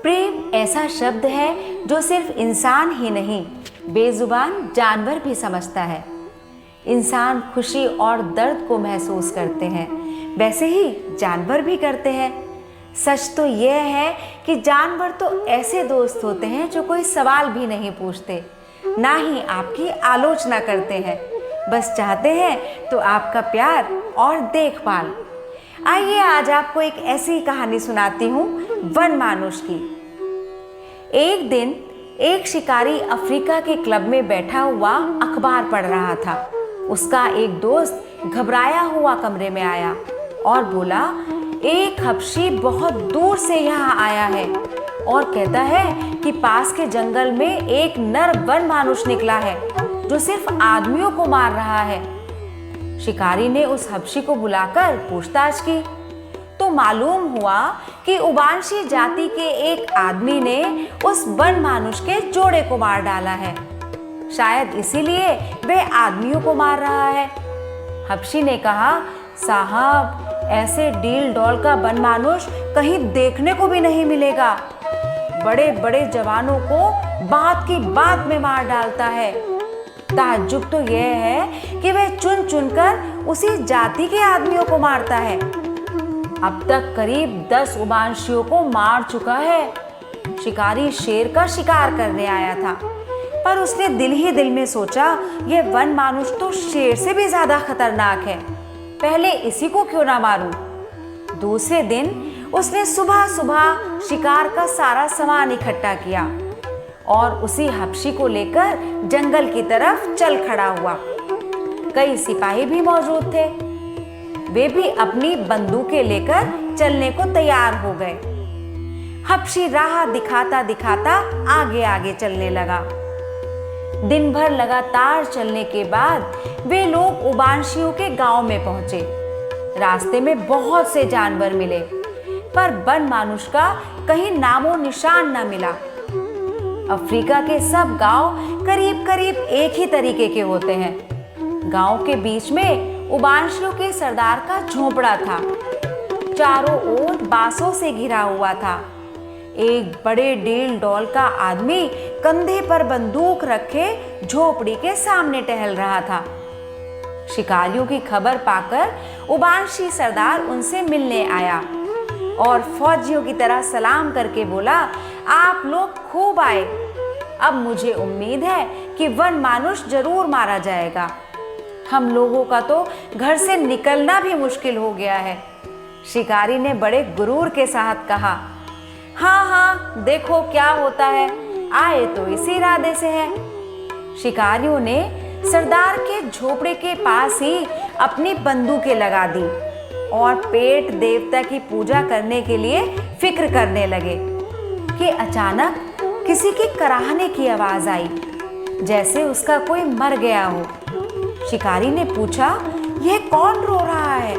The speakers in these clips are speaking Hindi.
प्रेम ऐसा शब्द है जो सिर्फ इंसान ही नहीं, बेजुबान जानवर भी समझता है। इंसान खुशी और दर्द को महसूस करते हैं, वैसे ही जानवर भी करते हैं। सच तो यह है कि जानवर तो ऐसे दोस्त होते हैं जो कोई सवाल भी नहीं पूछते, ना ही आपकी आलोचना करते हैं, बस चाहते हैं तो आपका प्यार और देखभाल। आइए आज आपको एक ऐसी कहानी सुनाती हूँ वन मानुष की। एक दिन एक शिकारी अफ्रीका के क्लब में बैठा हुआ अखबार पढ़ रहा था। उसका एक दोस्त घबराया हुआ कमरे में आया और बोला, एक हबशी बहुत दूर से यहाँ आया है और कहता है कि पास के जंगल में एक नर वन मानुष निकला है जो सिर्फ आदमियों को मार रहा है। शिकारी ने उस हबशी को बुलाकर पूछताछ की तो मालूम हुआ कि उबांशी जाति के एक आदमी ने उस वन मानुष के जोड़े को मार डाला है। शायद इसीलिए वह आदमियों को मार रहा है। हबशी ने कहा, साहब, ऐसे डील डॉल का वन मानुष कहीं देखने को भी नहीं मिलेगा। बड़े बड़े जवानों को बात की बात में मार डालता है। ताज्जुब तो यह है कि वह चुन चुनकर उसी जाति के आदमियों को मारता है। अब तक करीब 10 उबांशियों को मार चुका है। शिकारी शेर का शिकार करने आया था, पर उसने दिल ही दिल में सोचा, यह वन मानुष तो शेर से भी ज्यादा खतरनाक है, पहले इसी को क्यों ना मारूं। दूसरे दिन उसने सुबह सुबह शिकार का सारा सामान इकट्ठा किया और उसी हबशी को लेकर जंगल की तरफ चल खड़ा हुआ। कई सिपाही भी मौजूद थे, वे भी अपनी बंदूकें लेकर चलने को तैयार हो गए। हबशी राह दिखाता दिखाता आगे आगे चलने लगा। दिन भर लगातार चलने के बाद वे लोग उबांशियों के गांव में पहुंचे। रास्ते में बहुत से जानवर मिले, पर वन मानुष का कहीं नामो निशान न मिला। अफ्रीका के सब गांव करीब करीब एक ही तरीके के होते हैं। गांव के बीच में उबांशियों के सरदार का झोंपड़ा था। चारों ओर बांसों से घिरा हुआ था। एक बड़े डील डॉल का आदमी कंधे पर बंदूक रखे झोपड़ी के सामने टहल रहा था। शिकारियों की खबर पाकर उबांशी सरदार उनसे मिलने आया और फौजियों की तरह सलाम करके बोला, आप लोग खूब आए। अब मुझे उम्मीद है कि वन मानुष जरूर मारा जाएगा। हम लोगों का तो घर से निकलना भी मुश्किल हो गया है। शिकारी ने बड़े गुरूर के साथ कहा, हाँ हाँ, देखो क्या होता है, आए तो इसी इरादे से है। शिकारियों ने सरदार के झोपड़े के पास ही अपनी बंदूकें लगा दी और पेट देवता की पूजा करने के लिए फिक्र करने लगे कि अचानक किसी की कराहने की आवाज आई, जैसे उसका कोई मर गया हो। शिकारी ने पूछा, यह कौन रो रहा है?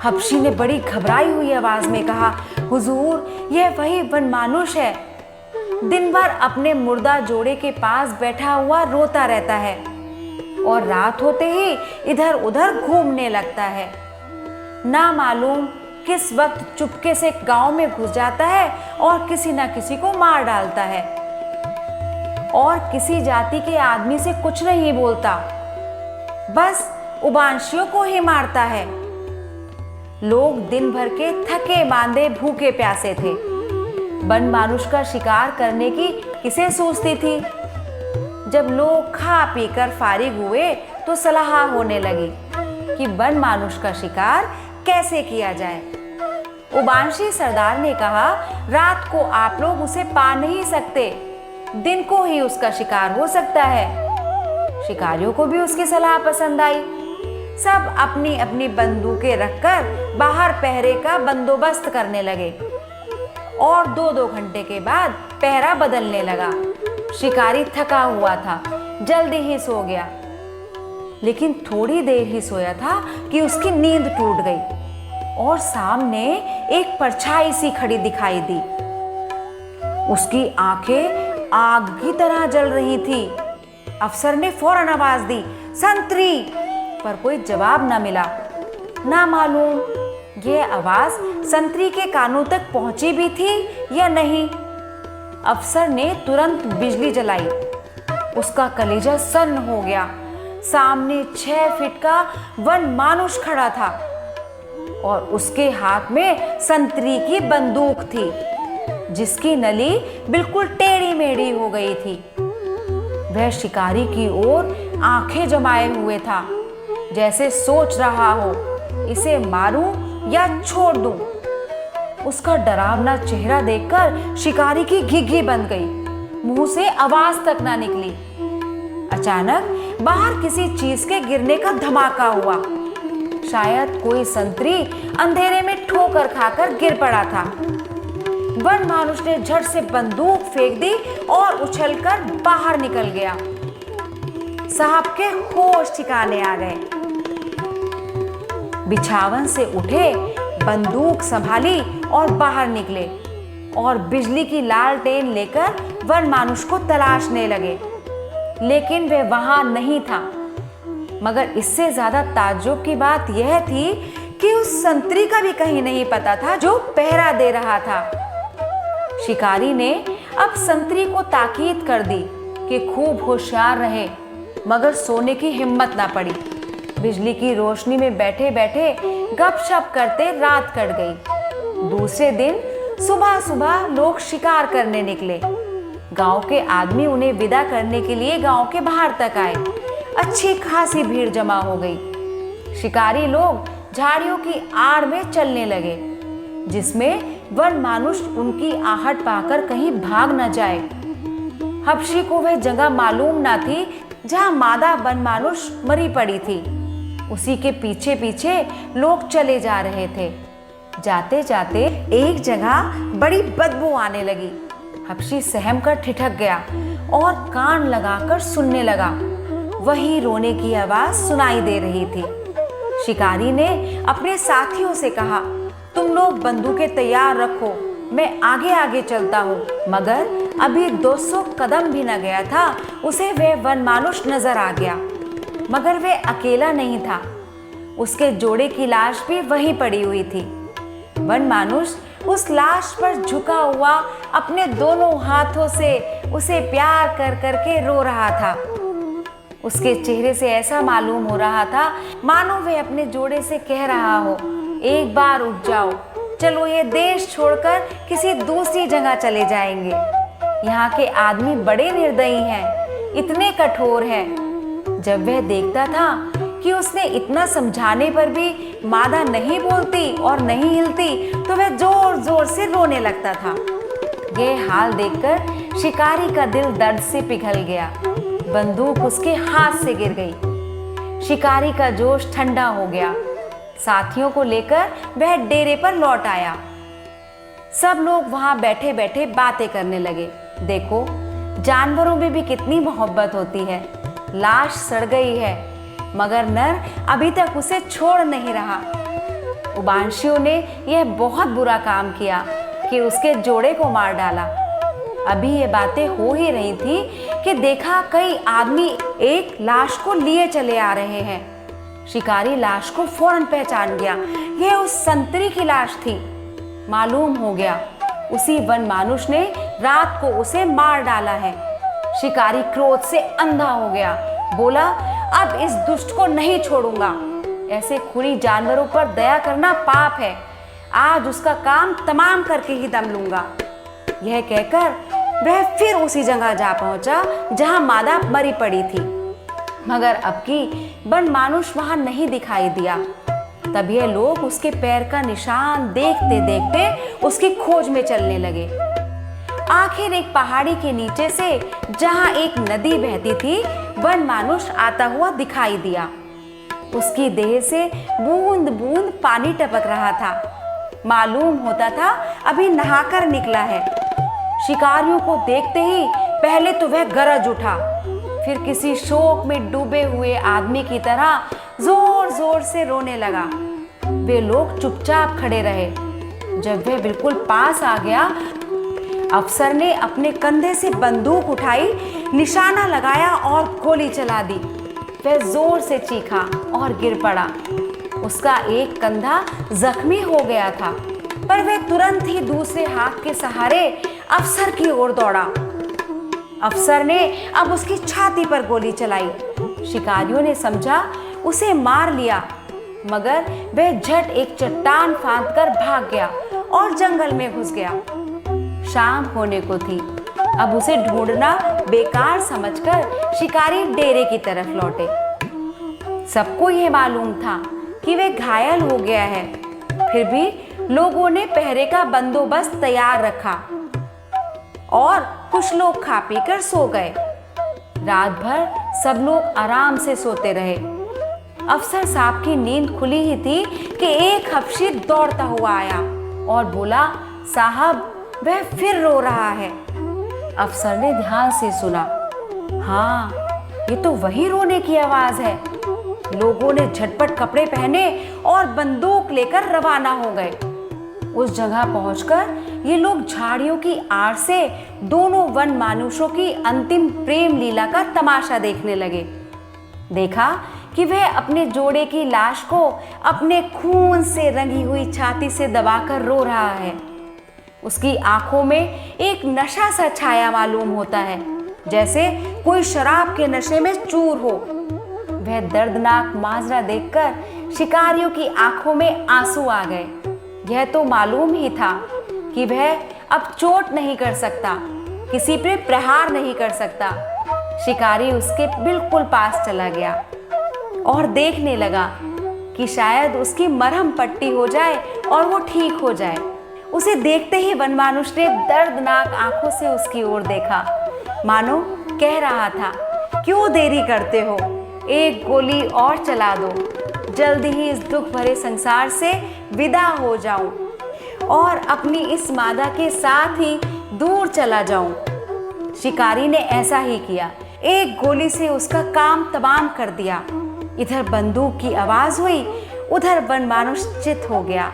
हबशी ने बड़ी घबराई हुई आवाज में कहा, हुजूर, यह वही वन मानुष है। दिन भर अपने मुर्दा जोड़े के पास बैठा हुआ रोता रहता है और रात होते ही इधर उधर घूमने लगता है। ना मालूम किस वक्त चुपके से गांव में घुस जाता है और किसी न किसी को मार डालता है और किसी जाति के आदमी से कुछ नहीं बोलता, बस उबांशियों को ही मारता है। लोग दिन भर के थके मांदे भूखे प्यासे थे। वन मानुष का शिकार करने की किसे सोचती थी। जब लोग खा पीकर फारिग हुए तो सलाह होने लगी कि वन मानुष का शिकार कैसे किया जाए। उबांशी सरदार ने कहा, रात को आप लोग उसे पा नहीं सकते, दिन को ही उसका शिकार हो सकता है। शिकारियों को भी उसकी सलाह पसंद आई। सब अपनी अपनी बंदूकें रखकर बाहर पहरे का बंदोबस्त करने लगे और 2-2 घंटे के बाद पहरा बदलने लगा। शिकारी थका हुआ था, जल्दी ही सो गया, लेकिन थोड़ी देर ही सोया था कि उसकी नींद टूट गई और सामने एक परछाई सी खड़ी दिखाई दी। उसकी आंखें आग की तरह जल रही थी। अफसर ने फौरन आवाज दी, संतरी, पर कोई जवाब न मिला। ना मालूम ये आवाज संतरी के कानों तक पहुंची भी थी या नहीं। अफसर ने तुरंत बिजली जलाई। उसका कलेजा सन्न हो गया। सामने 6 फीट का वन मानुष खड़ा था और उसके हाथ में संतरी की बंदूक थी, जिसकी नली बिल्कुल टेढ़ी मेढ़ी हो गई थी। वह शिकारी की ओर आंखें जमाए हुए था, जैसे सोच रहा हो इसे मारूं या छोड़ दूं। उसका डरावना चेहरा देखकर शिकारी की घिघी बंद गई, मुंह से आवाज तक ना निकली। अचानक बाहर किसी चीज के गिरने का धमाका हुआ। शायद कोई संतरी अंधेरे में ठोकर खाकर गिर पड़ा था। वन मानुष ने झट से बंदूक फेंक दी और उछलकर बाहर निकल गया। साहब के होश ठिकाने आ गए। बिछावन से उठे, बंदूक संभाली और बाहर निकले और बिजली की लालटेन लेकर वन मानुष को तलाशने लगे, लेकिन वह वहां नहीं था। मगर इससे ज्यादा ताज्जुब की बात यह थी कि उस संतरी का भी कहीं नहीं पता था जो पहरा दे रहा था। शिकारी ने अब संतरी को ताकीद कर दी कि खूब होशियार रहे, मगर सोने की हिम्मत ना पड़ी। बिजली की रोशनी में बैठे बैठे गपशप करते रात कट गई। दूसरे दिन सुबह सुबह लोग शिकार करने निकले। गांव के आदमी उन्हें विदा करने के लिए गांव के बाहर तक आए। अच्छी खासी भीड़ जमा हो गई। शिकारी लोग झाड़ियों की आड़ में चलने लगे, जिसमें वन मानुष उनकी आहट पाकर कहीं भाग न जाए। हबशी को वह जगह मालूम न थी जहां मादा वन मानुष मरी पड़ी थी। उसी के पीछे पीछे लोग चले जा रहे थे। जाते जाते एक जगह बड़ी बदबू आने लगी। हबशी सहम कर ठिठक गया और कान लगाकर सुनने लगा। वही रोने की आवाज सुनाई दे रही थी। शिकारी ने अपने साथियों से कहा, तुम लोग बंदूकें तैयार रखो, मैं आगे आगे चलता हूँ। मगर अभी 200 कदम भी न गया था, उसे वह वन मानुष नजर आ गया। मगर वह अकेला नहीं था, उसके जोड़े की लाश भी वहीं पड़ी हुई थी। वन मानुष उस लाश पर झुका हुआ अपने दोनों हाथों से उसे प्यार कर करके रो रहा था। उसके चेहरे से ऐसा मालूम हो रहा था मानो वह अपने जोड़े से कह रहा हो, एक बार उठ जाओ, चलो ये देश छोड़कर किसी दूसरी जगह चले जाएंगे। यहाँ के आदमी बड़े निर्दयी हैं, इतने कठोर हैं। जब वह देखता था कि उसने इतना समझाने पर भी मादा नहीं बोलती और नहीं हिलती, तो वह जोर जोर से रोने लगता था। यह हाल देखकर शिकारी का दिल दर्द से पिघल गया। बंदूक उसके हाथ से गिर गई। शिकारी का जोश ठंडा हो गया। साथियों को लेकर वह डेरे पर लौट आया। सब लोग वहां बैठे बैठे बातें करने लगे। देखो, जानवरों में भी कितनी मोहब्बत होती है। लाश सड़ गई है, मगर नर अभी तक उसे छोड़ नहीं रहा। उबांशियों ने यह बहुत बुरा काम किया कि उसके जोड़े को मार डाला। अभी ये बातें हो ही रही थी कि देखा कई आदमी एक लाश को लिए चले आ रहे हैं। शिकारी लाश को फौरन पहचान गया। यह उस संतरी की लाश थी। मालूम हो गया उसी वन मानुष ने रात को उसे मार डाला है। शिकारी क्रोध से अंधा हो गया। बोला, अब इस दुष्ट को नहीं छोड़ूंगा। ऐसे खूनी जानवरों पर दया करना पाप है। आज उसका काम तमाम करके ही दम लूंगा। यह कहकर वह फिर उसी जगह जा पहुंचा जहां मादा मरी पड़ी थी। मगर अब की वन मानुष वहां नहीं दिखाई दिया। तब यह लोग उसके पैर का निशान देखते देखते उसकी खोज में चलने लगे। आखिर एक पहाड़ी के नीचे से जहां एक नदी बहती थी, वन मानुष आता हुआ दिखाई दिया। उसकी देह से बूंद बूंद पानी टपक रहा था। मालूम होता था अभी नहाकर निकला है। शिकारियों को देखते ही पहले तो वह गरज उठा, फिर किसी शोक में डूबे हुए आदमी की तरह जोर जोर से रोने लगा। वे लोग चुपचाप खड़े रहे। जब वह बिल्कुल पास आ गया, अफसर ने अपने कंधे से बंदूक उठाई, निशाना लगाया और गोली चला दी। वह जोर से चीखा और गिर पड़ा। उसका एक कंधा जख्मी हो गया था। पर वह तुरंत ही दूसरे हाथ के सहारे अफसर की ओर दौड़ा। अफसर ने अब उसकी छाती पर गोली चलाई। शिकारियों ने समझा उसे मार लिया, मगर वह झट एक चट्टान फांदकर भाग गया और जंगल में घुस गया। शाम होने को थी। अब उसे ढूंढना बेकार समझकर शिकारी डेरे की तरफ लौटे। सबको यह मालूम था कि वह घायल हो गया है, फिर भी लोगों ने पहरे का बंदोबस्त तैयार रखा और कुछ लोग खा पीकर सो गए। रात भर सब लोग आराम से सोते रहे। अफसर साहब की नींद खुली ही थी कि एक हबशी दौड़ता हुआ आया और बोला, साहब वह फिर रो रहा है। अफसर ने ध्यान से सुना। हाँ, ये तो वही रोने की आवाज है। लोगों ने झटपट कपड़े पहने और बंदूक लेकर रवाना हो गए। उस जगह पहुंचकर ये लोग झाड़ियों की आड़ से दोनों वन मानुषों की अंतिम प्रेम लीला का तमाशा देखने लगे। देखा कि वह अपने जोड़े की लाश को अपने खून से रंगी हुई छाती से दबाकर रो रहा है। उसकी आंखों में एक नशा सा छाया मालूम होता है, जैसे कोई शराब के नशे में चूर हो। वह दर्दनाक माजरा देखकर शिकारियों की आंखों में आंसू आ गए। यह तो मालूम ही था कि वह अब चोट नहीं कर सकता, किसी पे प्रहार नहीं कर सकता। शिकारी उसके बिल्कुल पास चला गया और देखने लगा कि शायद उसकी मरहम पट्टी हो जाए और वो ठीक हो जाए। उसे देखते ही वनमानुष ने दर्दनाक आंखों से उसकी ओर देखा, मानो कह रहा था, क्यों देरी करते हो, एक गोली और चला दो, जल्दी ही इस दुख भरे संसार से विदा हो जाऊं और अपनी इस मादा के साथ ही दूर चला जाऊं। शिकारी ने ऐसा ही किया। एक गोली से उसका काम तमाम कर दिया। इधर बंदूक की आवाज हुई, उधर वनमानुष चित हो गया,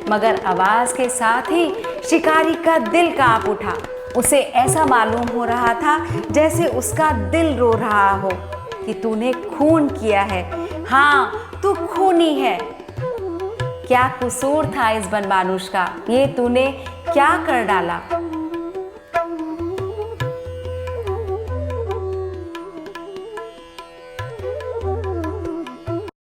मगर आवाज के साथ ही शिकारी का दिल कांप उठा। उसे ऐसा मालूम हो रहा था जैसे उसका दिल रो रहा हो कि तूने खून किया है, हाँ तू खूनी है। क्या कसूर था इस वनमानुष का, ये तूने क्या कर डाला।